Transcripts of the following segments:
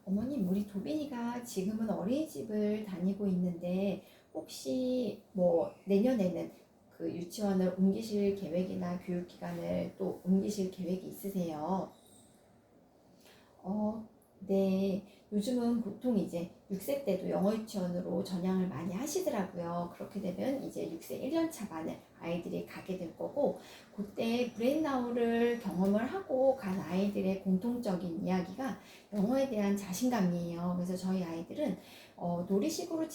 어머님, 우리 도빈이가 지금은 어린이집을 다니고 있는데, 혹시 뭐 내년에는 그 유치원을 옮기실 계획이나 교육기관을 또 옮기실 계획이 있으세요? 어, 네. 요즘은 보통 이제 6세 때도 영어 유치원으로 전향을 많이 하시더라고요. 그렇게 되면 이제 6세 1년 차 반을 아이들이 가게 될 거고, 그때 브레인나우를 경험을 하고 간 아이들의 공통적인 이야기가 영어에 대한 자신감이에요. 그래서 저희 아이들은 놀이식으로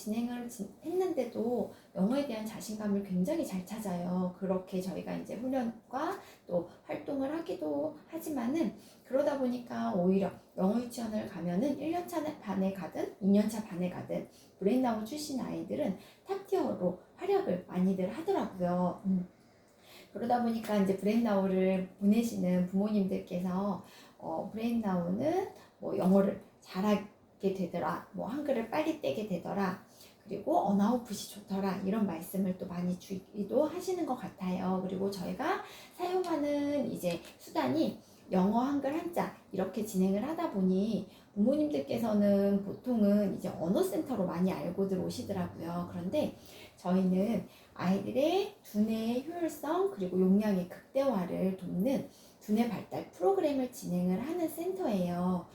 했는데도 영어에 대한 자신감을 굉장히 잘 찾아요. 그렇게 저희가 이제 훈련과 또 활동을 하기도 하지만은, 그러다 보니까 오히려 영어 유치원을 가면은 1년차 반에 가든 2년차 반에 가든 브레인나우 출신 아이들은 탑티어로 활약을 많이들 하더라고요. 그러다 보니까 이제 브레인나우를 보내시는 부모님들께서 브레인나우는 뭐 영어를 잘하게 되더라, 뭐 한글을 빨리 떼게 되더라, 그리고 언어아웃풋이 좋더라, 이런 말씀을 또 많이 주기도 하시는 것 같아요. 그리고 저희가 사용하는 이제 수단이 영어, 한글, 한자 이렇게 진행을 하다 보니 부모님들께서는 보통은 이제 언어센터로 많이 알고들 오시더라고요. 그런데 저희는 아이들의 두뇌의 효율성 그리고 용량의 극대화를 돕는 두뇌 발달 프로그램을 진행을 하는 센터예요.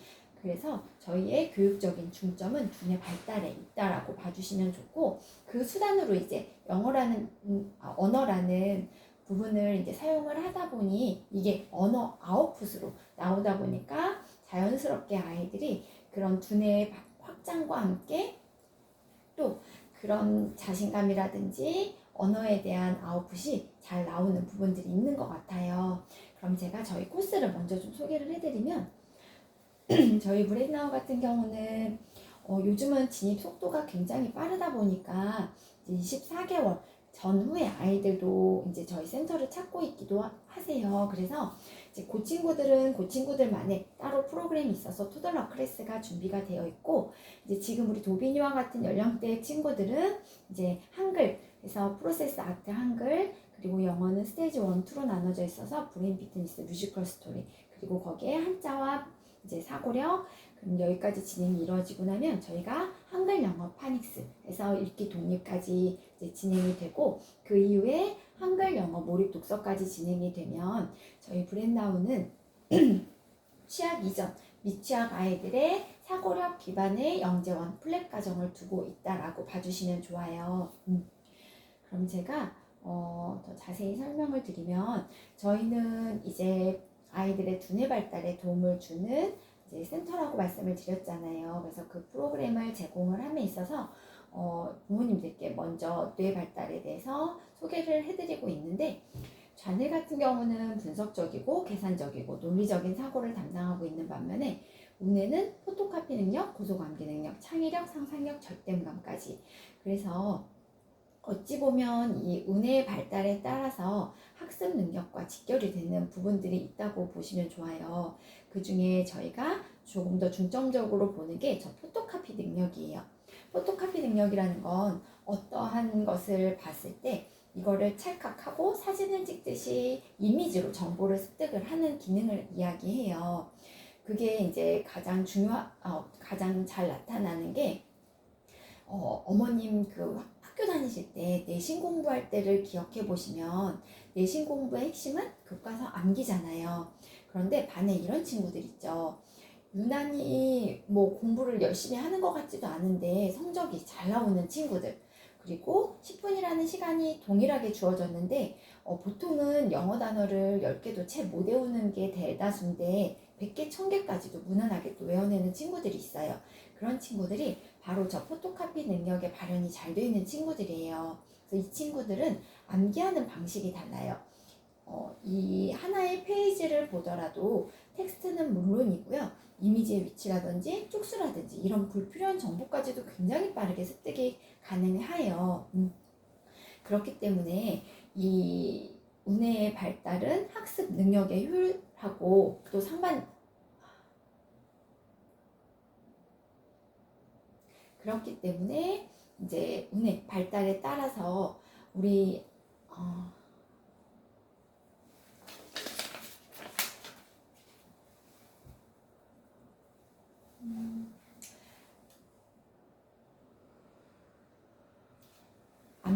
그래서 저희의 교육적인 중점은 두뇌 발달에 있다라고 봐주시면 좋고, 그 수단으로 이제 언어라는 부분을 이제 사용을 하다 보니 이게 언어 아웃풋으로 나오다 보니까 자연스럽게 아이들이 그런 두뇌의 확장과 함께 또 그런 자신감이라든지 언어에 대한 아웃풋이 잘 나오는 부분들이 있는 것 같아요. 그럼 제가 저희 코스를 먼저 좀 소개를 해드리면, 저희 브레인나우 같은 경우는 요즘은 진입 속도가 굉장히 빠르다 보니까 이제 24개월 전후에 아이들도 이제 저희 센터를 찾고 있기도 하세요. 그래서 이제 그 친구들은 그 친구들만의 따로 프로그램이 있어서 토들러 클래스가 준비가 되어 있고, 이제 지금 우리 도비니와 같은 연령대 친구들은 이제 한글, 그래서 프로세스 아트 한글, 그리고 영어는 스테이지 1, 2로 나눠져 있어서 브레인 피트니스 뮤지컬 스토리, 그리고 거기에 한자와 이제 사고력, 그럼 여기까지 진행이 이루어지고 나면 저희가 한글 영어 파닉스에서 읽기 독립까지 이제 진행이 되고, 그 이후에 한글 영어 몰입 독서까지 진행이 되면 저희 브랜나우는 취학 이전 미취학 아이들의 사고력 기반의 영재원 플랫 과정을 두고 있다라고 봐주시면 좋아요. 그럼 제가 더 자세히 설명을 드리면, 저희는 이제 아이들의 두뇌 발달에 도움을 주는 이제 센터라고 말씀을 드렸잖아요. 그래서 그 프로그램을 제공을 함에 있어서 부모님들께 먼저 뇌 발달에 대해서 소개를 해드리고 있는데, 자네 같은 경우는 분석적이고 계산적이고 논리적인 사고를 담당하고 있는 반면에, 우뇌는 포토카피 능력, 고소감기 능력, 창의력, 상상력, 절대감까지. 그래서 어찌 보면 이 운의 발달에 따라서 학습 능력과 직결이 되는 부분들이 있다고 보시면 좋아요. 그 중에 저희가 조금 더 중점적으로 보는 게 저 포토카피 능력이에요. 포토카피 능력이라는 건 어떠한 것을 봤을 때 이거를 찰칵하고 사진을 찍듯이 이미지로 정보를 습득을 하는 기능을 이야기해요. 그게 이제 가장 잘 나타나는 게 어머님 그 학교 다니실 때 내신 공부할 때를 기억해 보시면, 내신 공부의 핵심은 교과서 암기잖아요. 그런데 반에 이런 친구들 있죠. 유난히 뭐 공부를 열심히 하는 것 같지도 않은데 성적이 잘 나오는 친구들. 그리고 10분이라는 시간이 동일하게 주어졌는데 보통은 영어 단어를 10개도 채 못 외우는 게 대다수인데 100개, 1000개까지도 무난하게 또 외워내는 친구들이 있어요. 그런 친구들이 바로 저 포토카피 능력의 발현이 잘 되어 있는 친구들이에요. 그래서 이 친구들은 암기하는 방식이 달라요. 이 하나의 페이지를 보더라도 텍스트는 물론이고요, 이미지의 위치라든지 쪽수라든지 이런 불필요한 정보까지도 굉장히 빠르게 습득이 가능해요. 그렇기 때문에 이 운의 발달은 학습 능력의 효율하고 또 그렇기 때문에 이제 운의 발달에 따라서 우리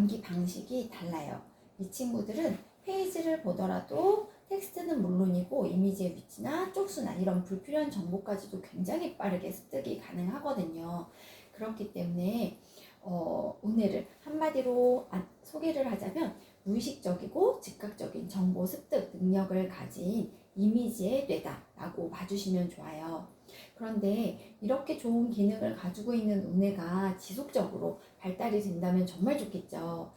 암기 방식이 달라요. 이 친구들은 페이지를 보더라도 텍스트는 물론이고 이미지의 위치나 쪽수나 이런 불필요한 정보까지도 굉장히 빠르게 습득이 가능하거든요. 그렇기 때문에 운해를 한마디로 소개를 하자면 무의식적이고 즉각적인 정보 습득 능력을 가진 이미지의 뇌다라고 봐주시면 좋아요. 그런데 이렇게 좋은 기능을 가지고 있는 운해가 지속적으로 발달이 된다면 정말 좋겠죠.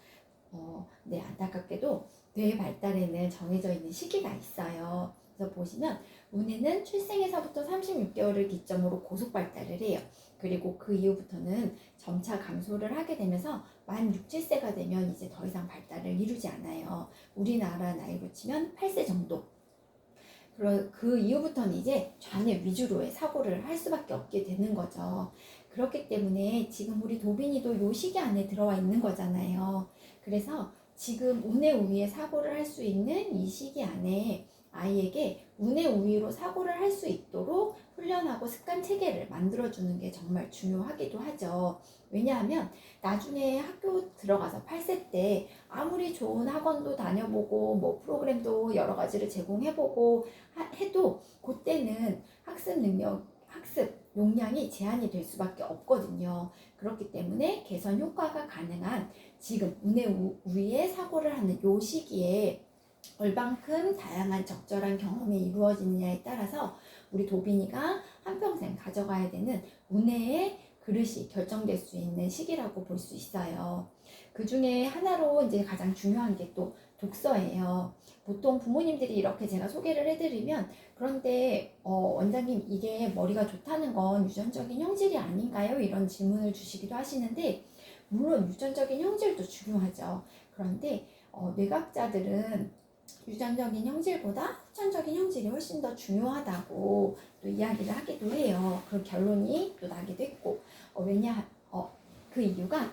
네, 안타깝게도 뇌 발달에는 정해져 있는 시기가 있어요. 그래서 보시면 운해는 출생에서부터 36개월을 기점으로 고속 발달을 해요. 그리고 그 이후부터는 점차 감소를 하게 되면서 만 6, 7세가 되면 이제 더 이상 발달을 이루지 않아요. 우리나라 나이로 치면 8세 정도. 그 이후부터는 이제 좌뇌 위주로의 사고를 할 수밖에 없게 되는 거죠. 그렇기 때문에 지금 우리 도빈이도 요 시기 안에 들어와 있는 거잖아요. 그래서 지금 운해 우위에 사고를 할 수 있는 이 시기 안에 아이에게 운해 우위로 사고를 할 수 있도록 훈련하고 습관 체계를 만들어주는 게 정말 중요하기도 하죠. 왜냐하면 나중에 학교 들어가서 8세 때 아무리 좋은 학원도 다녀보고 뭐 프로그램도 여러 가지를 제공해보고 해도 그때는 학습 능력, 학습 용량이 제한이 될 수밖에 없거든요. 그렇기 때문에 개선 효과가 가능한 지금 운해 우위에 사고를 하는 요 시기에 얼만큼 다양한 적절한 경험이 이루어지느냐에 따라서 우리 도빈이가 한평생 가져가야 되는 운해의 그릇이 결정될 수 있는 시기라고 볼 수 있어요. 그 중에 하나로 이제 가장 중요한 게 또 독서예요. 보통 부모님들이 이렇게 제가 소개를 해드리면 그런데 원장님 이게 머리가 좋다는 건 유전적인 형질이 아닌가요? 이런 질문을 주시기도 하시는데 물론 유전적인 형질도 중요하죠. 그런데 뇌과학자들은 유전적인 형질보다 후천적인 형질이 훨씬 더 중요하다고 또 이야기를 하기도 해요. 그런 결론이 또 나기도 했고 그 이유가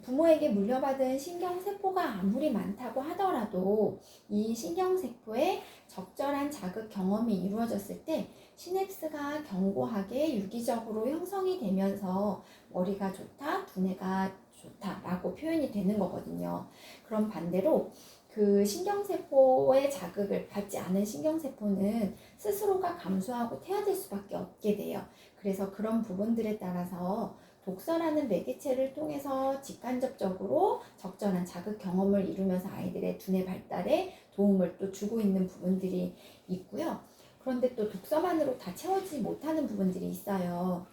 부모에게 물려받은 신경세포가 아무리 많다고 하더라도 이 신경세포에 적절한 자극 경험이 이루어졌을 때 시냅스가 견고하게 유기적으로 형성이 되면서 머리가 좋다, 두뇌가 좋다라고 표현이 되는 거거든요. 그럼 반대로 그 신경세포의 자극을 받지 않은 신경세포는 스스로가 감소하고 퇴화될 수밖에 없게 돼요. 그래서 그런 부분들에 따라서 독서라는 매개체를 통해서 직간접적으로 적절한 자극 경험을 이루면서 아이들의 두뇌 발달에 도움을 또 주고 있는 부분들이 있고요. 그런데 또 독서만으로 다 채워지지 못하는 부분들이 있어요.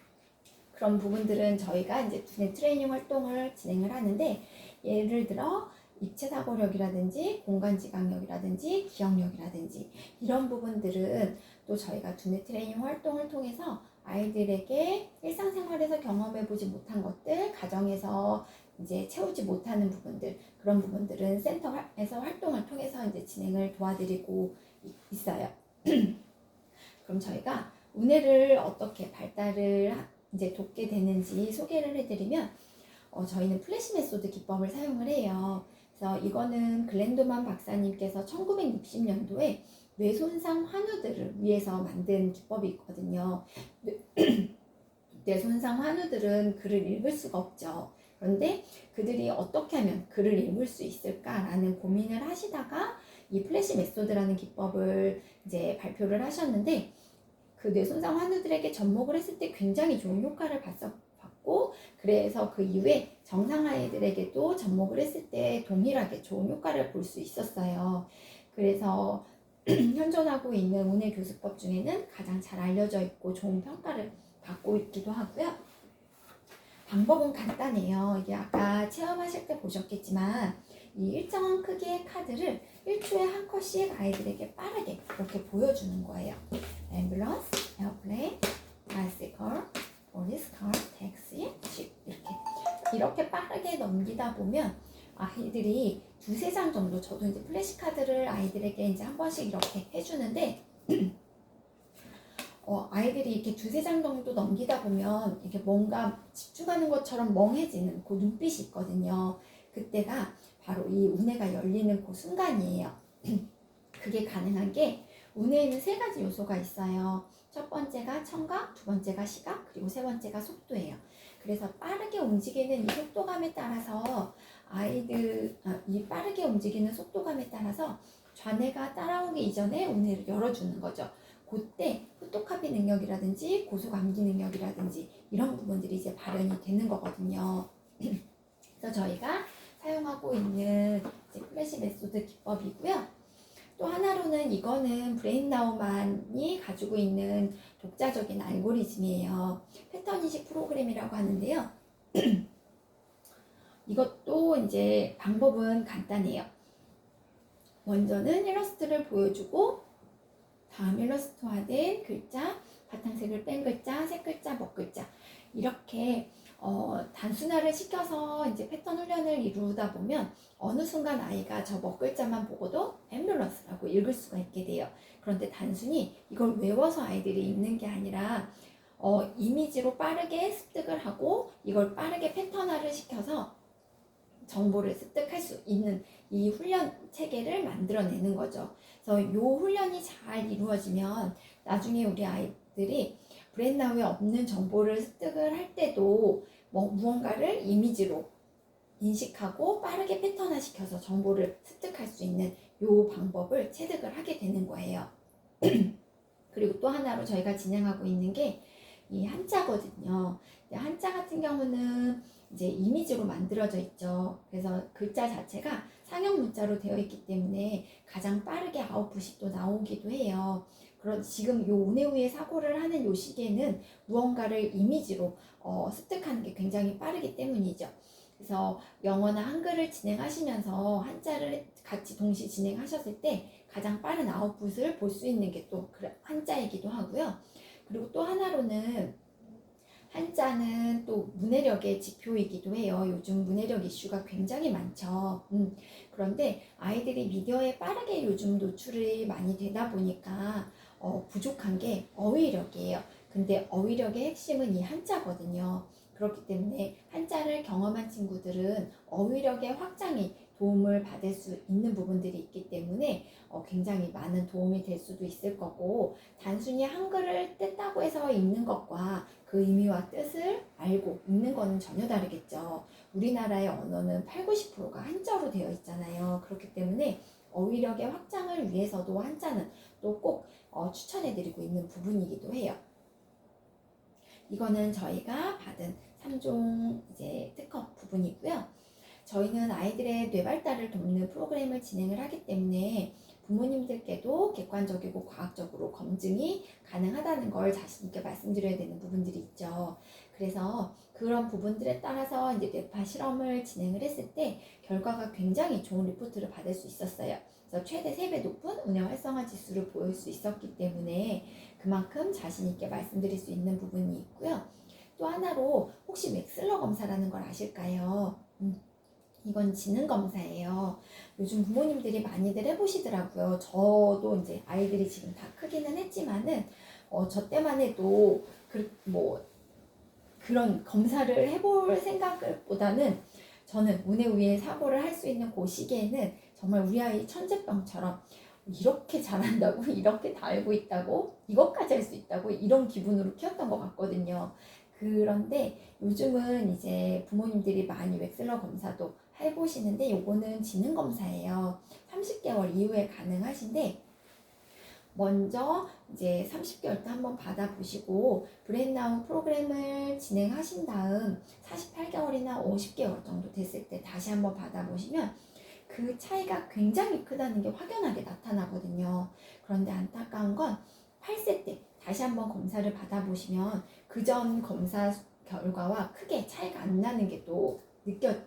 그런 부분들은 저희가 이제 두뇌 트레이닝 활동을 진행을 하는데 예를 들어 입체사고력이라든지 공간지각력이라든지 기억력이라든지 이런 부분들은 또 저희가 두뇌 트레이닝 활동을 통해서 아이들에게 일상생활에서 경험해보지 못한 것들, 가정에서 이제 채우지 못하는 부분들, 그런 부분들은 센터에서 활동을 통해서 이제 진행을 도와드리고 있어요. 그럼 저희가 운해를 어떻게 발달을 이제 돕게 되는지 소개를 해드리면 저희는 플래시 메소드 기법을 사용을 해요. 그래서 이거는 글렌도만 박사님께서 1960년도에 뇌손상 환우들을 위해서 만든 기법이 있거든요. 뇌손상 환우들은 글을 읽을 수가 없죠. 그런데 그들이 어떻게 하면 글을 읽을 수 있을까라는 고민을 하시다가 이 플래시 메소드라는 기법을 이제 발표를 하셨는데 그 뇌손상 환우들에게 접목을 했을 때 굉장히 좋은 효과를 받고 그래서 그 이후에 정상 아이들에게도 접목을 했을 때 동일하게 좋은 효과를 볼 수 있었어요. 그래서 현존하고 있는 운해 교수법 중에는 가장 잘 알려져 있고 좋은 평가를 받고 있기도 하고요. 방법은 간단해요. 이게 아까 체험하실 때 보셨겠지만 이 일정한 크기의 카드를 1초에 한 컷씩 아이들에게 빠르게 이렇게 보여주는 거예요. 앰뷸런스, 에어플레인, 바이시클, 폴리스카, 택시, 집 이렇게 빠르게 넘기다 보면 아이들이 두세 장 정도 저도 이제 플래시카드를 아이들에게 이제 한 번씩 이렇게 해주는데 아이들이 이렇게 두세 장 정도 넘기다 보면 이게 뭔가 집중하는 것처럼 멍해지는 그 눈빛이 있거든요. 그때가 바로 이 운해가 열리는 그 순간이에요. 그게 가능한 게 운해에는 세 가지 요소가 있어요. 첫 번째가 청각, 두 번째가 시각, 그리고 세 번째가 속도예요. 그래서 빠르게 움직이는 이 속도감에 따라서 이 빠르게 움직이는 속도감에 따라서 좌뇌가 따라오기 이전에 운해를 열어주는 거죠. 그때 후토카피 능력이라든지 고소감기 능력이라든지 이런 부분들이 이제 발현이 되는 거거든요. 그래서 저희가 사용하고 있는 이제 플래시 메소드 기법이고요. 또 하나로는 이거는 브레인나우만이 가지고 있는 독자적인 알고리즘이에요. 패턴 인식 프로그램이라고 하는데요. 이것도 이제 방법은 간단해요. 먼저는 일러스트를 보여주고 다음 일러스트화된 글자, 바탕색을 뺀 글자, 색 글자, 먹 글자 이렇게 단순화를 시켜서 이제 패턴 훈련을 이루다 보면 어느 순간 아이가 저 먹 글자만 보고도 앰뷸런스라고 읽을 수가 있게 돼요. 그런데 단순히 이걸 외워서 아이들이 읽는 게 아니라 이미지로 빠르게 습득을 하고 이걸 빠르게 패턴화를 시켜서 정보를 습득할 수 있는 이 훈련 체계를 만들어내는 거죠. 그래서 이 훈련이 잘 이루어지면 나중에 우리 아이들이 브레인나우에 없는 정보를 습득을 할 때도 무언가를 이미지로 인식하고 빠르게 패턴화시켜서 정보를 습득할 수 있는 이 방법을 체득을 하게 되는 거예요. 그리고 또 하나로 저희가 진행하고 있는 게 이 한자거든요. 한자 같은 경우는 이제 이미지로 만들어져 있죠. 그래서 글자 자체가 상형 문자로 되어 있기 때문에 가장 빠르게 아웃풋이 또 나오기도 해요. 그런 지금 요 운해후에 사고를 하는 요 시기에는 무언가를 이미지로 습득하는 게 굉장히 빠르기 때문이죠. 그래서 영어나 한글을 진행하시면서 한자를 같이 동시 진행하셨을 때 가장 빠른 아웃풋을 볼 수 있는 게 또 한자이기도 하고요. 그리고 또 하나로는 한자는 또 문해력의 지표이기도 해요. 요즘 문해력 이슈가 굉장히 많죠. 그런데 아이들이 미디어에 빠르게 요즘 노출이 많이 되다 보니까 부족한 게 어휘력이에요. 근데 어휘력의 핵심은 이 한자거든요. 그렇기 때문에 한자를 경험한 친구들은 어휘력의 확장이 도움을 받을 수 있는 부분들이 있기 때문에 굉장히 많은 도움이 될 수도 있을 거고, 단순히 한글을 뗐다고 해서 읽는 것과 그 의미와 뜻을 알고 읽는 거는 전혀 다르겠죠. 우리나라의 언어는 8, 90%가 한자로 되어 있잖아요. 그렇기 때문에 어휘력의 확장을 위해서도 한자는 또 꼭 추천해드리고 있는 부분이기도 해요. 이거는 저희가 받은 3종 이제 특허 부분이고요. 저희는 아이들의 뇌발달을 돕는 프로그램을 진행을 하기 때문에 부모님들께도 객관적이고 과학적으로 검증이 가능하다는 걸 자신 있게 말씀드려야 되는 부분들이 있죠. 그래서 그런 부분들에 따라서 이제 뇌파 실험을 진행을 했을 때 결과가 굉장히 좋은 리포트를 받을 수 있었어요. 그래서 최대 3배 높은 운해 활성화 지수를 보일 수 있었기 때문에 그만큼 자신 있게 말씀드릴 수 있는 부분이 있고요. 또 하나로 혹시 맥슬러 검사라는 걸 아실까요? 이건 지능 검사예요. 요즘 부모님들이 많이들 해보시더라고요. 저도 이제 아이들이 지금 다 크기는 했지만은 저 때만 해도 그런 검사를 해볼 생각보다는 저는 운해 위에 사고를 할 수 있는 그 시기에는 정말 우리 아이 천재병처럼 이렇게 잘한다고, 이렇게 다 알고 있다고, 이것까지 할 수 있다고 이런 기분으로 키웠던 것 같거든요. 그런데 요즘은 이제 부모님들이 많이 웩슬러 검사도 해보시는데 요거는 지능 검사예요. 30개월 이후에 가능하신데 먼저 이제 30개월 때 한번 받아보시고 브레인나우 프로그램을 진행하신 다음 48개월이나 50개월 정도 됐을 때 다시 한번 받아보시면 그 차이가 굉장히 크다는 게 확연하게 나타나거든요. 그런데 안타까운 건 8세 때 다시 한번 검사를 받아보시면 그전 검사 결과와 크게 차이가 안 나는 게 또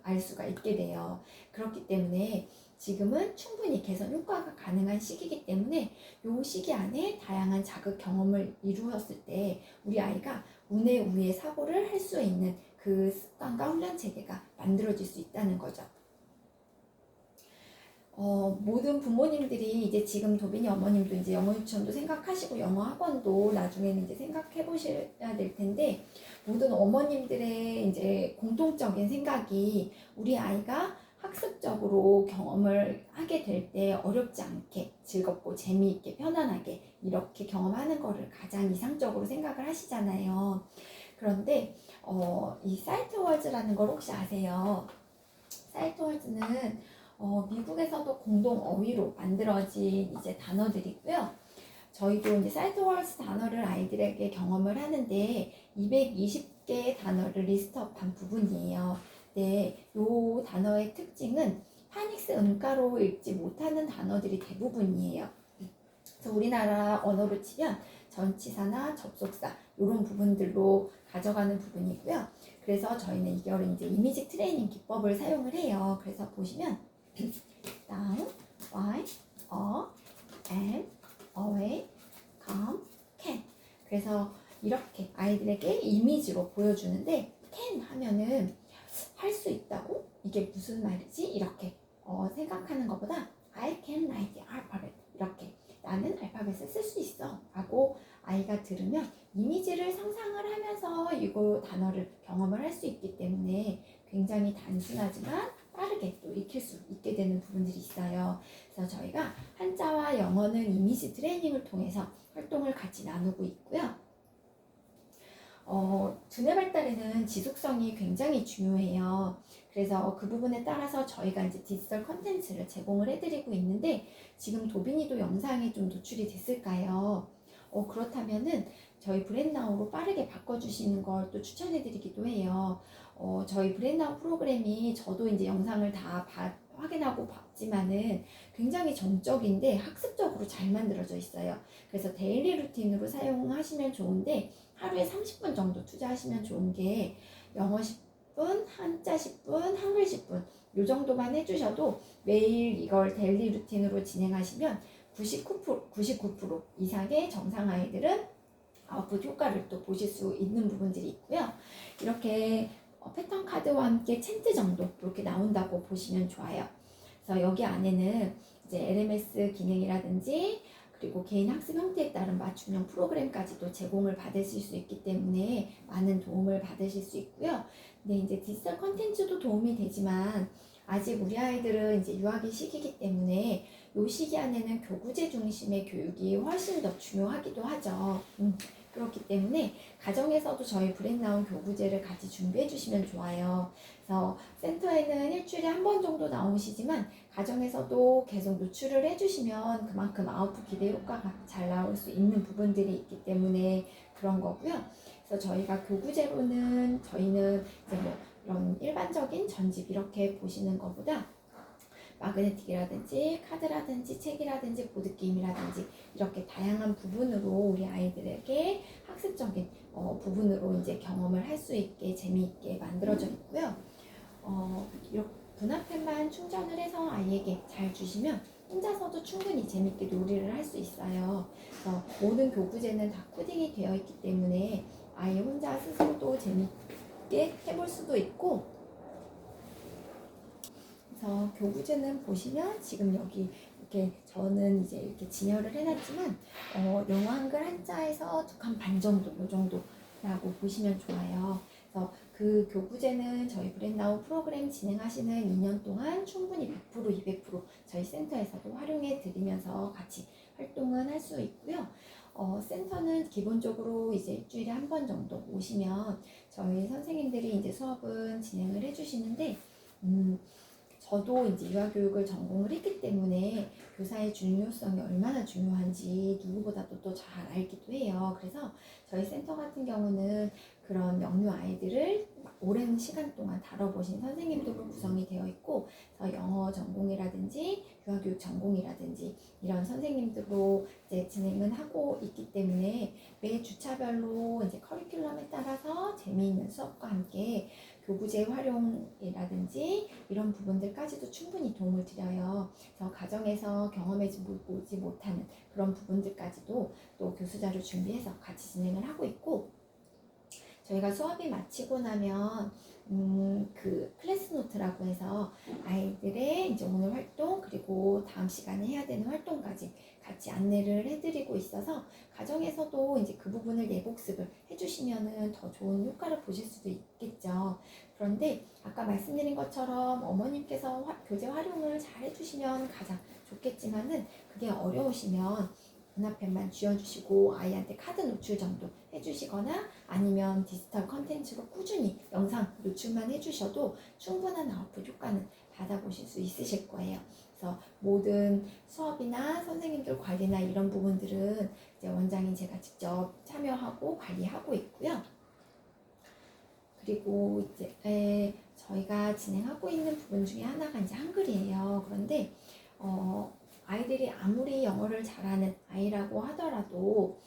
알 수가 있게 돼요. 그렇기 때문에 지금은 충분히 개선 효과가 가능한 시기이기 때문에 이 시기 안에 다양한 자극 경험을 이루었을 때 우리 아이가 운해 우에 사고를 할 수 있는 그 습관과 훈련 체계가 만들어질 수 있다는 거죠. 모든 부모님들이 이제 지금 도빈이 어머님도 이제 영어 유치원도 생각하시고 영어 학원도 나중에는 이제 생각해 보셔야 될 텐데, 모든 어머님들의 이제 공통적인 생각이 우리 아이가 학습적으로 경험을 하게 될 때 어렵지 않게 즐겁고 재미있게 편안하게 이렇게 경험하는 거를 가장 이상적으로 생각을 하시잖아요. 그런데 이 사이트월즈라는 걸 혹시 아세요? 사이트월즈는 미국에서도 공동 어휘로 만들어진 이제 단어들이고요. 저희도 이제 사이트월즈 단어를 아이들에게 경험을 하는데 220개의 단어를 리스트업한 부분이에요. 네, 이 단어의 특징은 파닉스 음가로 읽지 못하는 단어들이 대부분이에요. 그래서 우리나라 언어로 치면 전치사나 접속사 이런 부분들로 가져가는 부분이고요. 그래서 저희는 이거를 이제 이미지 트레이닝 기법을 사용을 해요. 그래서 보시면 down, why, up, and, away, come, can. 그래서 이렇게 아이들에게 이미지로 보여주는데 can 하면은 할 수 있다고? 이게 무슨 말이지? 이렇게 생각하는 것보다 I can write the alphabet 이렇게 나는 알파벳을 쓸 수 있어 라고 아이가 들으면 이미지를 상상을 하면서 이거 단어를 경험을 할 수 있기 때문에 굉장히 단순하지만 빠르게 또 익힐 수 있게 되는 부분들이 있어요. 그래서 저희가 한자와 영어는 이미지 트레이닝을 통해서 활동을 같이 나누고 있고요. 두뇌 발달에는 지속성이 굉장히 중요해요. 그래서 그 부분에 따라서 저희가 이제 디지털 컨텐츠를 제공을 해드리고 있는데 지금 도빈이도 영상이 좀 노출이 됐을까요? 그렇다면은 저희 브랜나우로 빠르게 바꿔주시는 걸 또 추천해드리기도 해요. 저희 브랜나우 프로그램이 저도 이제 영상을 다 확인하고 봤지만은 굉장히 정적인데 학습적으로 잘 만들어져 있어요. 그래서 데일리 루틴으로 사용하시면 좋은데 하루에 30분 정도 투자하시면 좋은 게 영어 10분, 한자 10분, 한글 10분 요 정도만 해주셔도 매일 이걸 데일리 루틴으로 진행하시면 99% 이상의 정상 아이들은 아웃풋 효과를 또 보실 수 있는 부분들이 있고요. 이렇게 패턴 카드와 함께 챈트 정도 이렇게 나온다고 보시면 좋아요. 그래서 여기 안에는 이제 LMS 기능이라든지 그리고 개인 학습 형태에 따른 맞춤형 프로그램까지도 제공을 받으실 수 있기 때문에 많은 도움을 받으실 수 있고요. 근데 이제 디지털 컨텐츠도 도움이 되지만 아직 우리 아이들은 이제 유아기 시기이기 때문에 이 시기 안에는 교구제 중심의 교육이 훨씬 더 중요하기도 하죠. 그렇기 때문에 가정에서도 저희 브랜나운 교구제를 같이 준비해 주시면 좋아요. 그래서 센터에는 일주일에 한 번 정도 나오시지만 가정에서도 계속 노출을 해주시면 그만큼 아웃풋 기대 효과가 잘 나올 수 있는 부분들이 있기 때문에 그런 거고요. 그래서 저희가 교구제로는 저희는 이제 뭐 이런 일반적인 전집 이렇게 보시는 것보다 마그네틱이라든지 카드라든지 책이라든지 보드게임이라든지 이렇게 다양한 부분으로 우리 아이들에게 학습적인 부분으로 이제 경험을 할 수 있게 재미있게 만들어져 있고요. 이렇게 분할펜만 충전을 해서 아이에게 잘 주시면 혼자서도 충분히 재밌게 놀이를 할 수 있어요. 그래서 모든 교구제는 다 코딩이 되어 있기 때문에 아이 혼자 스스로도 재밌게 해볼 수도 있고 그래서 교구제는 보시면 지금 여기 이렇게 저는 이제 이렇게 진열을 해놨지만 영어 한글 한자에서 2칸 반 정도 요 정도라고 보시면 좋아요. 그래서 그 교구제는 저희 브랜나우 프로그램 진행하시는 2년 동안 충분히 100% 200% 저희 센터에서도 활용해 드리면서 같이 활동은 할 수 있고요. 센터는 기본적으로 이제 일주일에 한 번 정도 오시면 저희 선생님들이 이제 수업은 진행을 해주시는데 저도 이제 유아교육을 전공을 했기 때문에 교사의 중요성이 얼마나 중요한지 누구보다도 또 잘 알기도 해요. 그래서 저희 센터 같은 경우는 그런 영유 아이들을 오랜 시간 동안 다뤄보신 선생님들로 구성이 되어 있고, 그래서 영어 전공이라든지 유아교육 전공이라든지 이런 선생님들로 이제 진행을 하고 있기 때문에 매 주차별로 이제 커리큘럼에 따라서 재미있는 수업과 함께 교구제 활용이라든지 이런 부분들까지도 충분히 도움을 드려요. 그래서 가정에서 경험해보지 못하는 그런 부분들까지도 또 교수자를 준비해서 같이 진행을 하고 있고, 저희가 수업이 마치고 나면 그 클래스 노트라고 해서 아이들의 이제 오늘 활동 그리고 다음 시간에 해야 되는 활동까지 같이 안내를 해드리고 있어서 가정에서도 이제 그 부분을 내복습을 해주시면은 더 좋은 효과를 보실 수도 있겠죠. 그런데 아까 말씀드린 것처럼 어머님께서 교재 활용을 잘 해주시면 가장 좋겠지만은 그게 어려우시면 문화펜만 쥐어주시고 아이한테 카드 노출 정도 해주시거나 아니면 디지털 컨텐츠로 꾸준히 영상 노출만 해주셔도 충분한 아웃풋 효과는 받아보실 수 있으실 거예요. 그래서 모든 수업이나 선생님들 관리나 이런 부분들은 이제 원장인 제가 직접 참여하고 관리하고 있고요. 그리고 이제 저희가 진행하고 있는 부분 중에 하나가 이제 한글이에요. 그런데 아이들이 아무리 영어를 잘하는 아이라고 하더라도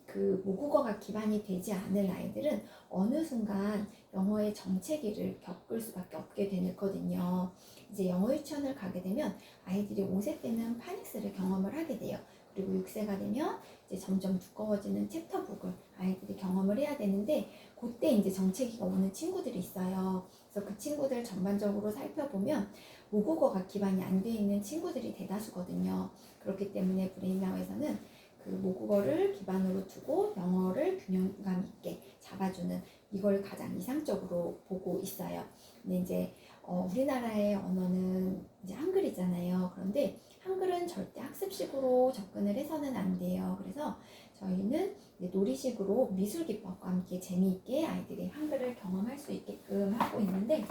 그 모국어가 기반이 되지 않은 아이들은 어느 순간 영어의 정체기를 겪을 수밖에 없게 되거든요. 이제 영어 유치원을 가게 되면 아이들이 5세 때는 파닉스를 경험을 하게 돼요. 그리고 6세가 되면 이제 점점 두꺼워지는 챕터북을 아이들이 경험을 해야 되는데 그때 이제 정체기가 오는 친구들이 있어요. 그래서 그 친구들 전반적으로 살펴보면 모국어가 기반이 안 돼 있는 친구들이 대다수거든요. 그렇기 때문에 브레인나우에서는 그 모국어를 기반으로 두고 영어를 균형감 있게 잡아주는 이걸 가장 이상적으로 보고 있어요. 근데 이제 우리나라의 언어는 이제 한글이잖아요. 그런데 한글은 절대 학습식으로 접근을 해서는 안 돼요. 그래서 저희는 이제 놀이식으로 미술 기법과 함께 재미있게 아이들이 한글을 경험할 수 있게끔 하고 있는데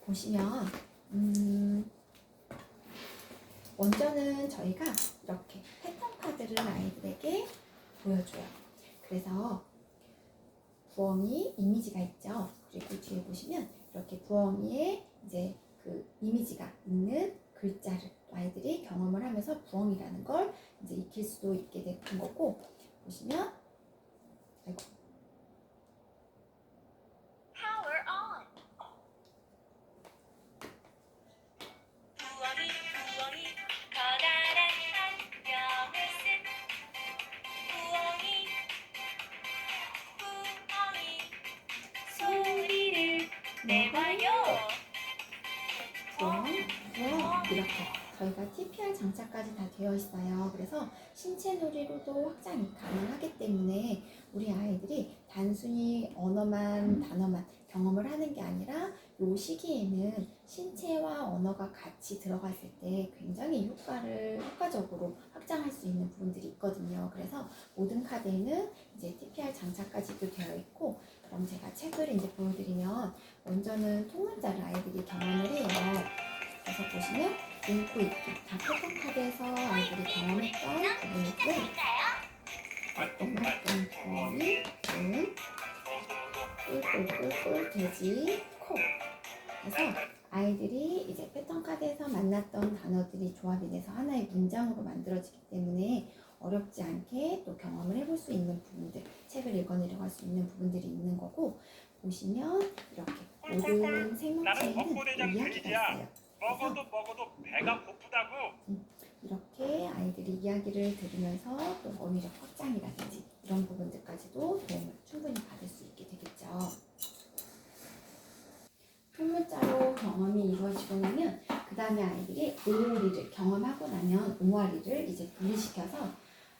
보시면 먼저는 저희가 이렇게 패턴 카드를 아이들에게 보여줘요. 그래서 부엉이 이미지가 있죠. 그리고 뒤에 보시면 이렇게 부엉이에 이제 그 이미지가 있는 글자를 아이들이 경험을 하면서 부엉이라는 걸 이제 익힐 수도 있게 된 거고 보시면 아이고. 이렇게 저희가 TPR 장착까지 다 되어 있어요. 그래서 신체 놀이로도 확장이 가능하기 때문에 우리 아이들이 단순히 언어만 단어만 경험을 하는 게 아니라 이 시기에는 신체와 언어가 같이 들어갔을 때 굉장히 효과적으로 확장할 수 있는 부분들이 있거든요. 그래서 모든 카드에는 이제 TPR 장착까지도 되어 있고, 그럼 제가 책을 이제 보여드리면 먼저는 통문자를 아이들이 경험을 해요. 그래서 보시면 읽고 있기 다 패턴 카드에서 아이들이 경험했던 부분이고요. 어떤 부엉이, 문, 꿀꿀꿀꿀, 돼지, 코. 그래서 아이들이 이제 패턴 카드에서 만났던 단어들이 조합이 돼서 하나의 문장으로 만들어지기 때문에 어렵지 않게 또 경험을 해볼 수 있는 부분들, 책을 읽어내려갈 수 있는 부분들이 있는 거고, 보시면 이렇게 모든 생명체에는 이야기가 있어요. 먹어도 배가 고프다고. 이렇게 아이들이 이야기를 들으면서 또 어휘력 확장이라든지 이런 부분들까지도 도움을 충분히 받을 수 있게 되겠죠. 통문자로 경험이 이루어지고 나면 그 다음에 아이들이 오오리를 경험하고 나면 오아리를 이제 분리시켜서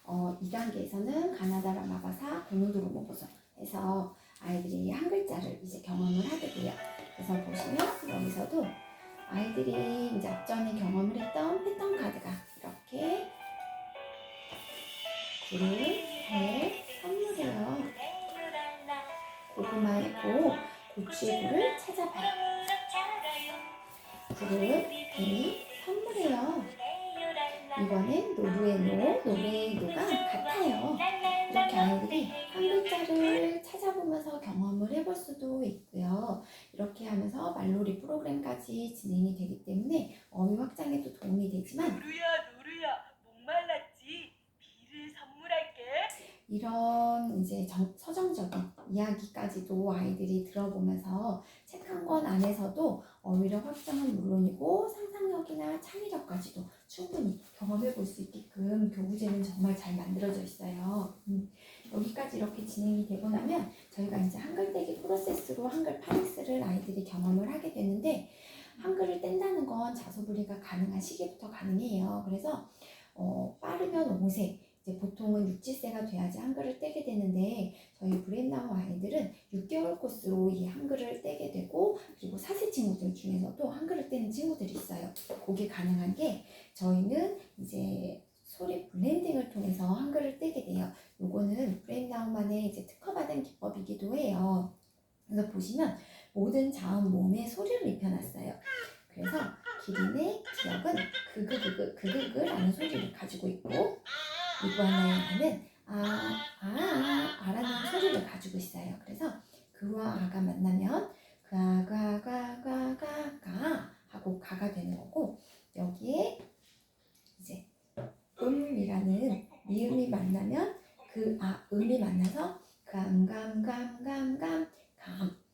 2단계에서는 가나다라 마바사 고누도로 모고서 해서 아이들이 한 글자를 이제 경험을 하게 돼요. 그래서 보시면 여기서도 아이들이 이제 앞전에 경험을 했던 패턴 카드가 이렇게 굴, 배, 선물이에요. 고구마의 고, 고추의 고를 찾아봐요. 굴, 배, 선물이에요. 이번엔 노루의 노, 노래의 노가 같아요. 이렇게 아이들이 한 글자를 찾아보면서 경험을 해볼 수도 있고요. 이렇게 하면서 말놀이 프로그램까지 진행이 되기 때문에 어휘 확장에도 도움이 되지만 노루야 목말랐지? 비를 선물할게. 이런 이제 서정적인 이야기까지도 아이들이 들어보면서 책 한 권 안에서도 어휘력 확장은 물론이고 상상력이나 창의력까지도 충분히 경험해 볼 수 있게끔 교구제는 정말 잘 만들어져 있어요. 여기까지 이렇게 진행이 되고 나면 저희가 이제 한글 떼기 프로세스로 한글 파닉스를 아이들이 경험을 하게 되는데, 한글을 뗀다는 건 자소분리가 가능한 시기부터 가능해요. 그래서 빠르면 5세, 이제 보통은 6, 7세가 돼야지 한글을 떼게 되는데 저희 브레인나우 아이들은 6개월 코스로 이 한글을 떼게 되고 그리고 4세 친구들 중에서도 한글을 떼는 친구들이 있어요. 그게 가능한 게 저희는 이제 소리 블렌딩을 통해서 한글을 떼게 돼요. 요거는 브레인나우만의 이제 특허받은 기법이기도 해요. 그래서 보시면 모든 자음 모음에 소리를 입혀놨어요. 그래서 기린의 기억은 그그라는 소리를 가지고 있고 이구아나의 아는 아라는 소리를 가지고 있어요. 그래서 그와 아가 만나면 가 하고 가가 되는 거고 여기에 이제 이라는 미음이 만나면 음이 만나서 감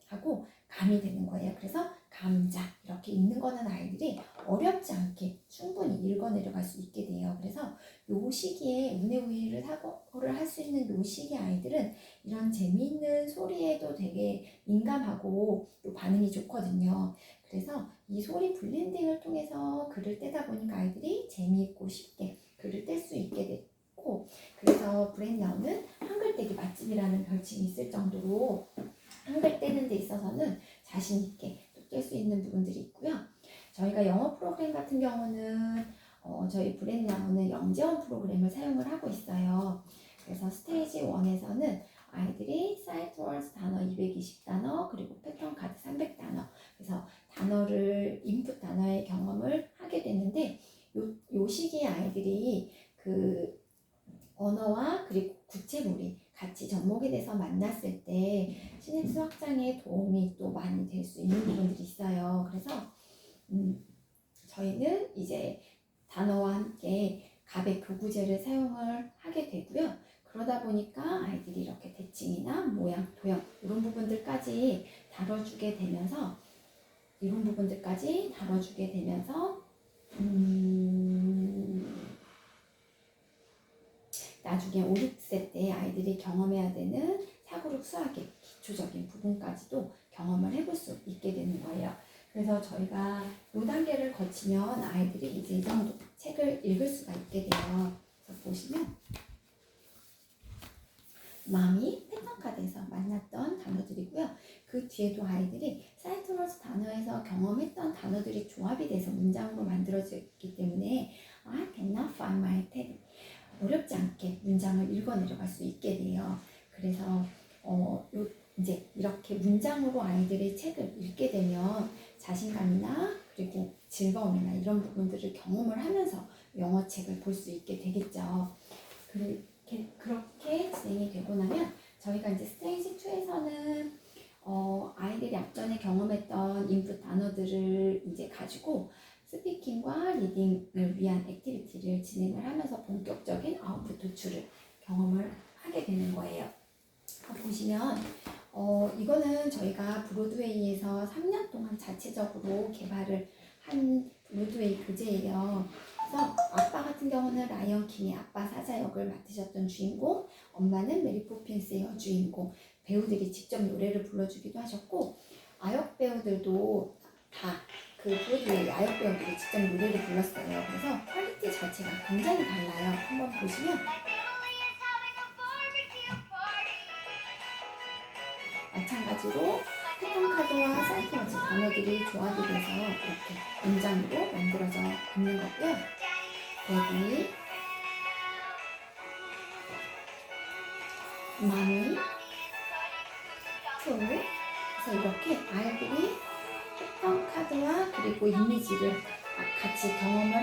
하고 감이 되는 거예요. 그래서 감자 이렇게 읽는 거는 아이들이 어렵지 않게 충분히 읽어 내려갈 수 있게 돼요. 그래서 요 시기에 우네우이를 사고를 할 수 있는 요 시기 아이들은 이런 재미있는 소리에도 되게 민감하고 또 반응이 좋거든요. 그래서 이 소리 블렌딩을 통해서 글을 떼다 보니까 아이들이 재미있고 쉽게 글을 뗄 수 있게 됐고 그래서 브레인나우는 한글 떼기 맛집이라는 별칭이 있을 정도로 한글 떼는 데 있어서는 자신 있게 뗄 수 있는 부분들이 있고요. 저희가 영어 프로그램 같은 경우는 저희 브레인나우는 영재원 프로그램을 사용을 하고 있어요. 그래서 스테이지 1에서는 아이들이 사이트 월드 단어 220단어 그리고 패턴 카드 300단어 그래서 단어를 인풋 단어의 경험을 하게 되는데 요 시기에 아이들이 그 언어와 그리고 구체놀이 같이 접목이 돼서 만났을 때 시냅스 확장에 도움이 또 많이 될 수 있는 부분들이 있어요. 그래서 저희는 이제 단어와 함께 갑의 교구제를 사용을 하게 되고요. 그러다 보니까 아이들이 이렇게 대칭이나 모양, 도형 이런 부분들까지 다뤄주게 되면서 나중에 5, 6세 때 아이들이 경험해야 되는 사고력 수학의 기초적인 부분까지도 경험을 해볼 수 있게 되는 거예요. 그래서 저희가 이 단계를 거치면 아이들이 이제 이 정도 책을 읽을 수가 있게 돼요. 그래서 보시면 마미 패턴카드에서 만났던 단어들이고요. 그 뒤에도 아이들이 사이트워스 단어에서 경험했던 단어들이 조합이 돼서 문장으로 만들어졌기 때문에 I cannot find my teddy 어렵지 않게 문장을 읽어 내려갈 수 있게 돼요. 그래서 이제 이렇게 문장으로 아이들이 책을 읽게 되면 자신감이나 그리고 즐거움이나 이런 부분들을 경험을 하면서 영어 책을 볼 수 있게 되겠죠. 그렇게 진행이 되고 나면 저희가 이제 스테이지 2에서는 아이들이 앞전에 경험했던 인풋 단어들을 이제 가지고 스피킹과 리딩을 위한 액티비티를 진행을 하면서 본격적인 아웃풋 도출을 경험을 하게 되는 거예요. 보시면 이거는 저희가 브로드웨이에서 3년 동안 자체적으로 개발을 한 브로드웨이 교재예요. 그래서 아빠 같은 경우는 라이언 킹의 아빠 사자 역을 맡으셨던 주인공, 엄마는 메리 포핀스의 여주인공, 배우들이 직접 노래를 불러주기도 하셨고 아역 배우들도 다 그 브로드웨이 아역 배우들이 직접 노래를 불렀어요. 그래서 퀄리티 자체가 굉장히 달라요. 한번 보시면 마찬가지로 패턴카드와 사이트워즈 단어들이 조합이 돼서 이렇게 문장으로 만들어져 있는 거고요. 데뷔, 마미, 풀 그래서 이렇게 아이들이 패턴카드와 그리고 이미지를 같이 경험을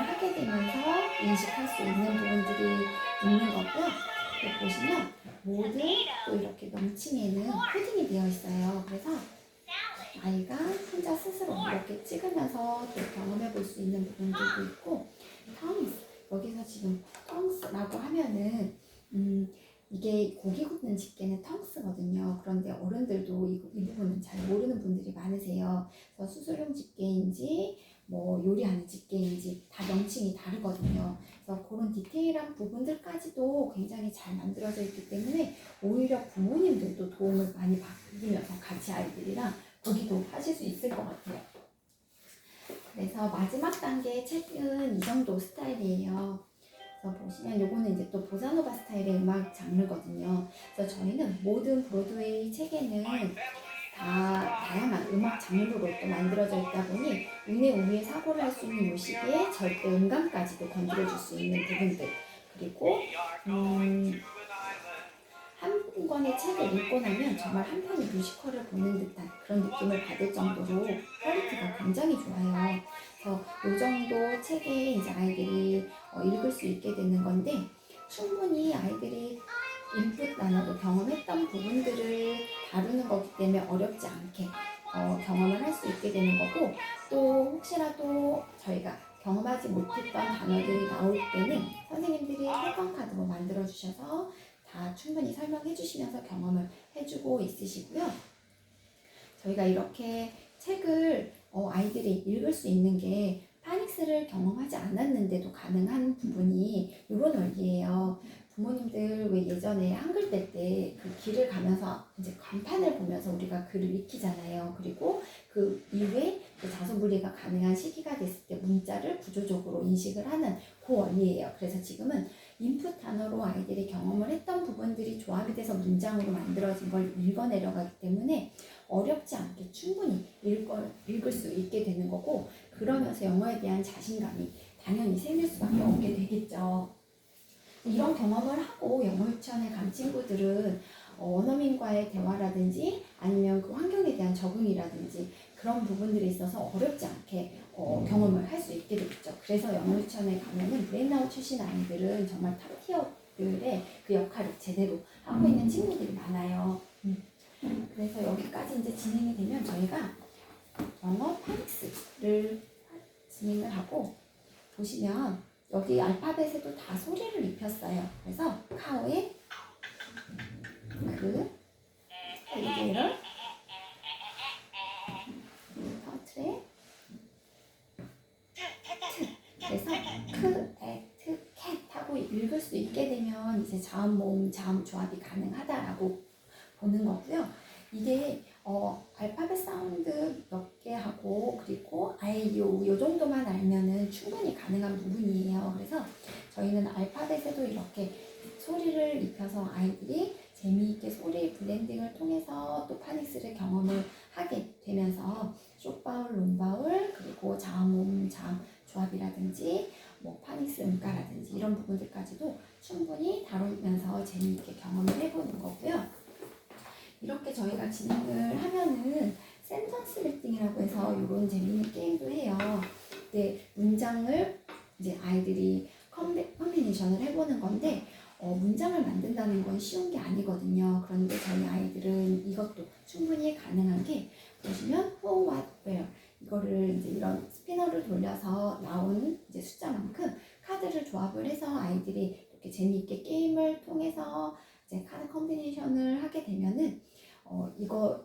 하게 되면서 인식할 수 있는 부분들이 있는 거고요. 보시면 모두 또 이렇게 명칭에는 코딩이 되어 있어요. 그래서 아이가 혼자 스스로 이렇게 찍으면서 또 경험해 볼 수 있는 부분들도 있고 텅스 여기서 지금 텅스라고 하면은 이게 고기 굽는 집게는 텅스거든요. 그런데 어른들도 이 부분은 잘 모르는 분들이 많으세요. 그래서 수술용 집게인지 뭐 요리하는 집게인지 다 명칭이 다르거든요. 그래서 그런 디테일한 부분들까지도 굉장히 잘 만들어져 있기 때문에 오히려 부모님들도 도움을 많이 받으면서 같이 아이들이랑 보기도 하실 수 있을 것 같아요. 그래서 마지막 단계 책은 이 정도 스타일이에요. 그래서 보시면 요거는 이제 또 보사노바 스타일의 음악 장르거든요. 그래서 저희는 모든 브로드웨이 책에는 다 다양한 음악 장르로 또 만들어져 있다 보니 운의 우위에 사고를 할 수 있는 요 시기에 절대 음감까지도 건드려줄 수 있는 부분들, 그리고 한 권의 책을 읽고 나면 정말 한 편의 뮤지컬을 보는 듯한 그런 느낌을 받을 정도로 퀄리티가 굉장히 좋아요. 그래서 이 정도 책에 이제 아이들이 읽을 수 있게 되는 건데, 충분히 아이들이 인풋 단어로 경험했던 부분들을 다루는 거기 때문에 어렵지 않게 경험을 할 수 있게 되는 거고, 또 혹시라도 저희가 경험하지 못했던 단어들이 나올 때는 선생님들이 호강 카드로 만들어 주셔서 다 충분히 설명해 주시면서 경험을 해주고 있으시고요. 저희가 이렇게 책을 아이들이 읽을 수 있는 게 파닉스를 경험하지 않았는데도 가능한 부분이 이런 원리예요. 부모님들 왜 예전에 한글때 때 그 길을 가면서 이제 간판을 보면서 우리가 글을 익히잖아요. 그리고 그 이후에 그 자소 분리가 가능한 시기가 됐을 때 문자를 구조적으로 인식을 하는 그 원리예요. 그래서 지금은 인풋 단어로 아이들이 경험을 했던 부분들이 조합이 돼서 문장으로 만들어진 걸 읽어내려가기 때문에 어렵지 않게 충분히 읽을 수 있게 되는 거고, 그러면서 영어에 대한 자신감이 당연히 생길 수밖에 없게 되겠죠. 이런 경험을 하고 영어 유치원에 간 친구들은 원어민과의 대화라든지 아니면 그 환경에 대한 적응이라든지 그런 부분들에 있어서 어렵지 않게 경험을 할 수 있게 되겠죠. 그래서 영어 유치원에 가면은 브레인아웃 출신 아이들은 정말 탑티어들의 그 역할을 제대로 하고 있는 친구들이 많아요. 그래서 여기까지 이제 진행이 되면 저희가 영어 파닉스를 진행을 하고, 보시면 여기 알파벳에도 다 소리를 입혔어요. 그래서 카오의 그, 에이제럴, 터트의 트. 그래서 크, 액트, 캣 하고 읽을 수 있게 되면 이제 자음, 모음, 자음 조합이 가능하다라고 보는 거고요. 이게 알파벳 사운드 몇 개 하고 그리고 아이유 요 정도만 알면은 충분히 가능한 부분이에요. 그래서 저희는 알파벳에도 이렇게 소리를 입혀서 아이들이 재미있게 소리 블렌딩을 통해서 또 파닉스를 경험을 하게 되면서 숏바울, 롱바울, 그리고 자음, 자음 조합이라든지 뭐 파닉스 음가라든지 이런 부분들까지도 충분히 다루면서 재미있게 경험을 해보는 거고요. 이렇게 저희가 진행을 하면은 센턴스 매핑이라고 해서 이런 재미있는 게임도 해요. 네, 문장을 이제 아이들이 컨비네이션을 해보는 건데 문장을 만든다는 건 쉬운 게 아니거든요. 그런데 저희 아이들은 이것도 충분히 가능한 게, 보시면 who, what, where 이거를 이제 이런 스피너를 돌려서 나온 이제 숫자만큼 카드를 조합을 해서 아이들이 이렇게 재미있게 게임을 통해서 이제 카드 컨비네이션을 하게 되면은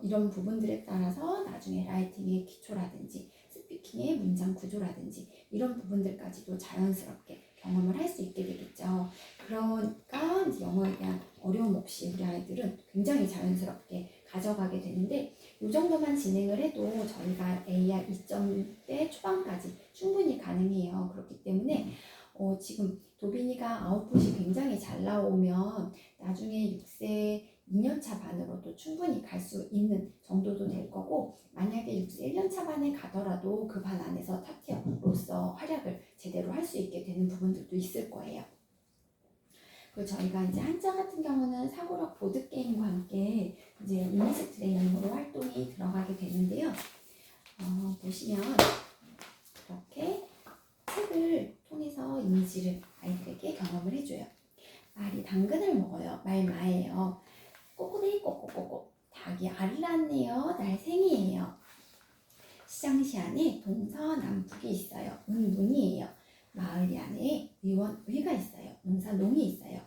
이런 부분들에 따라서 나중에 라이팅의 기초라든지 스피킹의 문장 구조라든지 이런 부분들까지도 자연스럽게 경험을 할 수 있게 되겠죠. 그러니까 이제 영어에 대한 어려움 없이 우리 아이들은 굉장히 자연스럽게 가져가게 되는데, 이 정도만 진행을 해도 저희가 AR 2점대 초반까지 충분히 가능해요. 그렇기 때문에 지금 도빈이가 아웃풋이 굉장히 잘 나오면 나중에 6세 2년차 반으로도 충분히 갈 수 있는 정도도 될 거고, 만약에 6세 1년차 반에 가더라도 그 반 안에서 탑티어로서 활약을 제대로 할 수 있게 되는 부분들도 있을 거예요. 그리고 저희가 이제 한자 같은 경우는 사고력 보드게임과 함께 이제 이미지 트레이닝으로 활동이 들어가게 되는데요. 보시면 이렇게 책을 통해서 이미지를 아이들에게 경험을 해줘요. 말이 당근을 먹어요. 말마예요. 꼬꼬데이 꼬꼬꼬꼬. 닭이 알을 낳았네요. 날 생이에요. 시장시 안에 동서남북이 있어요. 문이에요. 마을 안에 의가 있어요. 농이 있어요.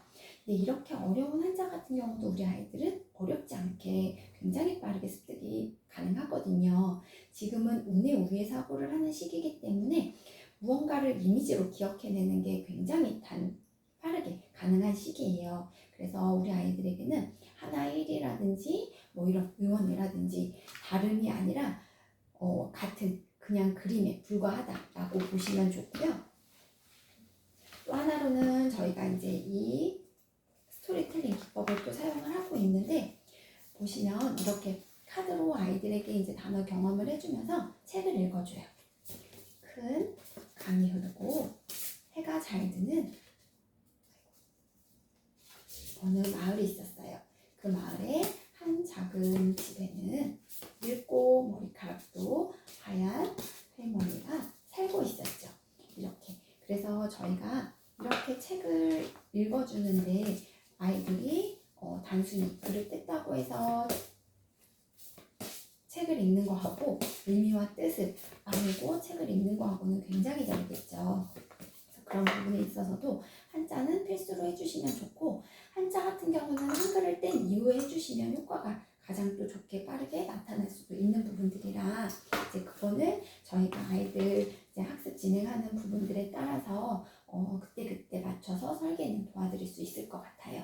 근데 이렇게 어려운 한자 같은 경우도 우리 아이들은 어렵지 않게 굉장히 빠르게 습득이 가능하거든요. 지금은 운의 우위에 사고를 하는 시기이기 때문에 무언가를 이미지로 기억해내는 게 굉장히 빠르게 가능한 시기예요. 그래서 우리 아이들에게는 하나 1이라든지 뭐 이런 의원이라든지 다름이 아니라 같은 그냥 그림에 불과하다라고 보시면 좋고요. 또 하나로는 저희가 이제 이 스토리텔링 기법을 또 사용을 하고 있는데, 보시면 이렇게 카드로 아이들에게 이제 단어 경험을 해주면서 책을 읽어줘요. 큰 강이 흐르고 해가 잘 드는 어느 마을이 있었어요. 그 마을에 한 작은 집에는 늙고 머리카락도 하얀 할머니가 살고 있었죠. 이렇게. 그래서 저희가 이렇게 책을 읽어주는데 아이들이 단순히 글을 뜯다고 해서 책을 읽는 거하고 의미와 뜻을 알고 책을 읽는 거하고는 굉장히 다르겠죠. 그런 부분에 있어서도 한자는 필수로 해주시면 좋고, 한자 같은 경우는 한글을 뗀 이후에 해주시면 효과가 가장 또 좋게 빠르게 나타날 수도 있는 부분들이라, 이제 그거는 저희가 아이들 이제 학습 진행하는 부분들에 따라서 그때 맞춰서 설계는 도와드릴 수 있을 것 같아요.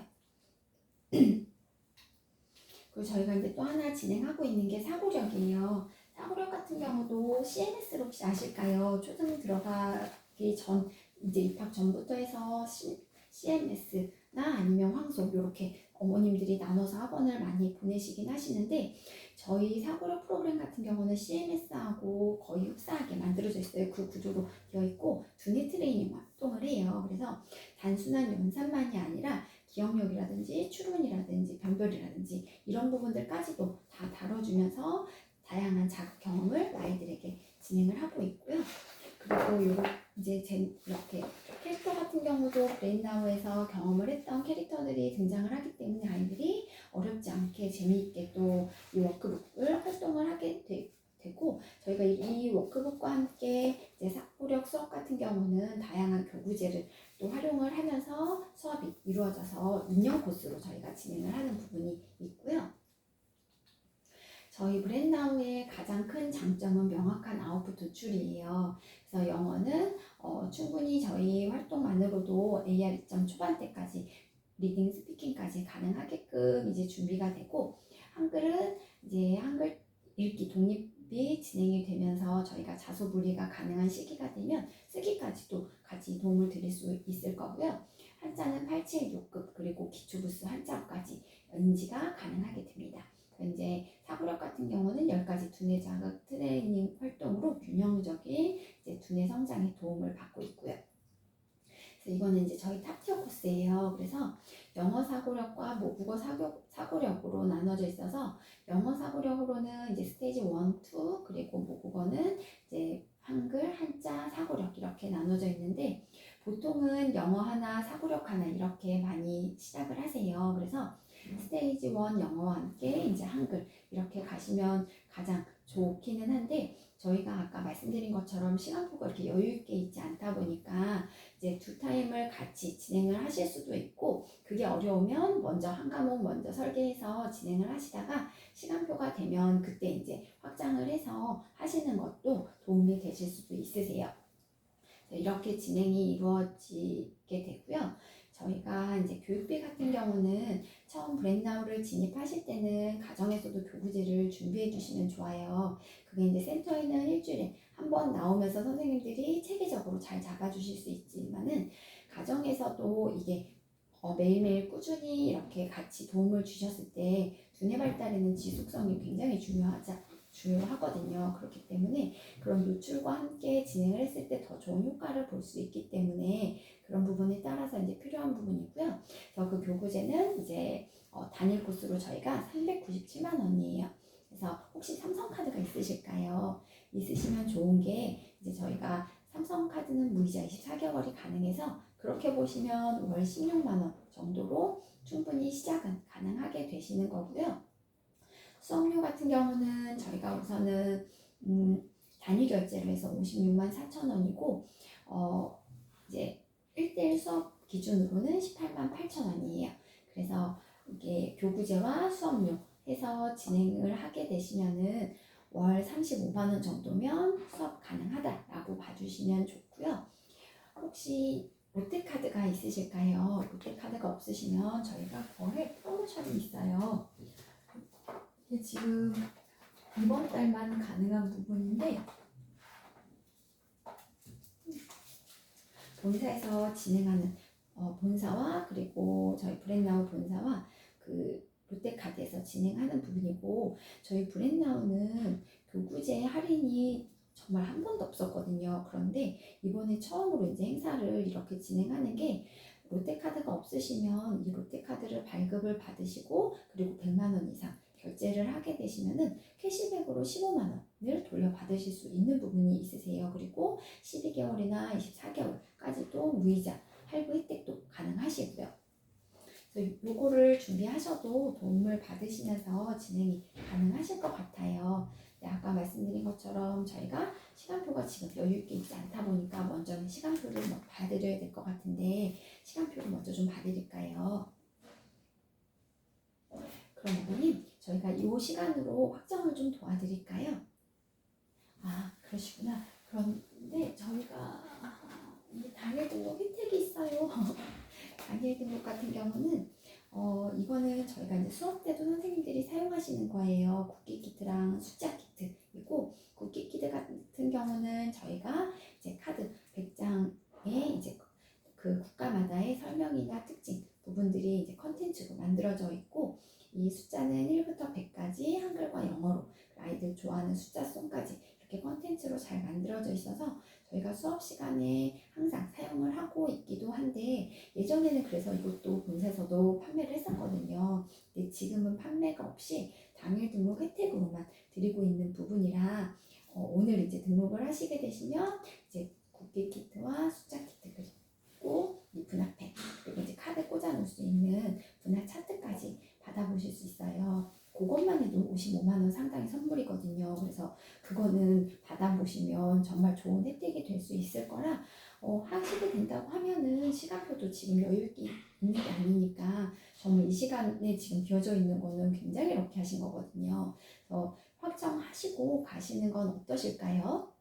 그리고 저희가 이제 또 하나 진행하고 있는 게 사고력이에요. 사고력 같은 경우도 CMS를 혹시 아실까요? 초등 들어가기 전, 이제 입학 전부터 해서 CMS나 아니면 황소 이렇게 어머님들이 나눠서 학원을 많이 보내시긴 하시는데, 저희 사고력 프로그램 같은 경우는 CMS하고 거의 흡사하게 만들어져 있어요. 그 구조로 되어 있고 두뇌 트레이닝 활동을 해요. 그래서 단순한 연산만이 아니라 기억력이라든지 추론이라든지 변별이라든지 이런 부분들까지도 다 다뤄주면서 다양한 자극 경험을 아이들에게 진행을 하고 있고요. 그리고 이제 이렇게 캐릭터 같은 경우도 브레인나우에서 경험을 했던 캐릭터들이 등장을 하기 때문에 아이들이 어렵지 않게 재미있게 또 이 워크북을 활동을 하게 되고, 저희가 이 워크북과 함께 이제 사고력 수업 같은 경우는 다양한 교구제를 또 활용을 하면서 수업이 이루어져서 인형 코스로 저희가 진행을 하는 부분이 있고요. 저희 브랜나우의 가장 큰 장점은 명확한 아웃풋 도출이에요. 그래서 영어는 충분히 저희 활동만으로도 AR 2점 초반대까지 리딩 스피킹까지 가능하게끔 이제 준비가 되고, 한글은 이제 한글 읽기 독립이 진행이 되면서 저희가 자소분리가 가능한 시기가 되면 쓰기까지도 같이 도움을 드릴 수 있을 거고요. 한자는 876급 그리고 기초부수 한자까지 인지가 가능하게 됩니다. 이제 사고력 같은 경우는 10가지 두뇌 자극 트레이닝 활동으로 균형적인 이제 두뇌 성장에 도움을 받고 있고요. 그래서 이거는 이제 저희 탑티어 코스예요. 그래서 영어 사고력과 모국어 사고력으로 나눠져 있어서, 영어 사고력으로는 이제 스테이지 1, 2 그리고 모국어는 이제 한글, 한자, 사고력 이렇게 나눠져 있는데, 보통은 영어 하나, 사고력 하나 이렇게 많이 시작을 하세요. 그래서 스테이지 1 영어와 함께 이제 한글 이렇게 가시면 가장 좋기는 한데, 저희가 아까 말씀드린 것처럼 시간표가 이렇게 여유 있게 있지 않다 보니까 이제 두 타임을 같이 진행을 하실 수도 있고, 그게 어려우면 먼저 한 과목 먼저 설계해서 진행을 하시다가 시간표가 되면 그때 이제 확장을 해서 하시는 것도 도움이 되실 수도 있으세요. 이렇게 진행이 이루어지게 되고요. 저희가 이제 교육비 같은 경우는 처음 브랜나우를 진입하실 때는 가정에서도 교구제를 준비해 주시면 좋아요. 그게 이제 센터에는 일주일에 한 번 나오면서 선생님들이 체계적으로 잘 잡아주실 수 있지만은, 가정에서도 이게 매일매일 꾸준히 이렇게 같이 도움을 주셨을 때 두뇌 발달에는 지속성이 굉장히 중요하거든요. 그렇기 때문에 그런 노출과 함께 진행을 했을 때 더 좋은 효과를 볼 수 있기 때문에 그런 부분에 따라서 이제 필요한 부분이고요. 그래서 그 교구제는 이제 단일 코스로 저희가 397만 원이에요. 그래서 혹시 삼성카드가 있으실까요? 있으시면 좋은 게, 이제 저희가 삼성카드는 무이자 24개월이 가능해서 그렇게 보시면 월 16만 원 정도로 충분히 시작은 가능하게 되시는 거고요. 수업료 같은 경우는 저희가 우선은 단위 결제로 해서 56만 4천 원이고, 이제 1대1 수업 기준으로는 18만 8천 원이에요. 그래서 이게 교구제와 수업료 해서 진행을 하게 되시면은 월 35만 원 정도면 수업 가능하다라고 봐주시면 좋고요. 혹시 롯데카드가 있으실까요? 롯데카드가 없으시면 저희가 거래 프로모션이 있어요. 이게 지금 이번 달만 가능한 부분인데, 본사에서 진행하는 본사와 그리고 저희 브랜나우 본사와 그 롯데카드에서 진행하는 부분이고, 저희 브랜나우는 교구제 할인이 정말 한 번도 없었거든요. 그런데 이번에 처음으로 이제 행사를 이렇게 진행하는 게, 롯데카드가 없으시면 이 롯데카드를 발급을 받으시고 그리고 100만 원 이상 결제를 하게 되시면은 캐시백으로 15만 원을 돌려받으실 수 있는 부분이 있으세요. 그리고 12개월이나 24개월까지도 무이자 할부 혜택도 가능하시고요. 그래서 요거를 준비하셔도 도움을 받으시면서 진행이 가능하실 것 같아요. 네, 아까 말씀드린 것처럼 저희가 시간표가 지금 여유있게 있지 않다 보니까 먼저는 시간표를 봐드려야 될 것 같은데, 시간표를 먼저 좀 봐드릴까요? 그럼 어머님, 저희가 이 시간으로 확정을 좀 도와드릴까요? 아, 그러시구나. 그런데 저희가 이 당일 등록 혜택이 있어요. 당일 등록 같은 경우는 이거는 저희가 이제 수업 때도 선생님들이 사용하시는 거예요. 국기 키트랑 숫자 키트이고, 국기 키트 같은 경우는 저희가 이제 카드 100장에 이제 그 국가마다의 설명이나 특징 부분들이 이제 컨텐츠로 만들어져 있고, 이 숫자는 1부터 100까지 한글과 영어로 아이들 좋아하는 숫자송까지 이렇게 컨텐츠로 잘 만들어져 있어서 저희가 수업 시간에 항상 사용을 하고 있기도 한데, 예전에는 그래서 이것도 본사에서도 판매를 했었거든요. 근데 지금은 판매가 없이 당일 등록 혜택으로만 드리고 있는 부분이라, 오늘 이제 등록을 하시게 되시면 이제 국기 키트와 숫자 키트 그리고 이 분할팩 그리고 이제 카드 꽂아 놓을 수 있는 분할 차트까지 받아보실 수 있어요. 그것만 해도 55만 원 상당의 선물이거든요. 그래서 그거는 받아보시면 정말 좋은 혜택이 될 수 있을 거라, 하시게 된다고 하면은 시간표도 지금 여유있게 있는 게 아니니까 정말 이 시간에 지금 비어져 있는 거는 굉장히 럭키하신 거거든요. 그래서 확정하시고 가시는 건 어떠실까요?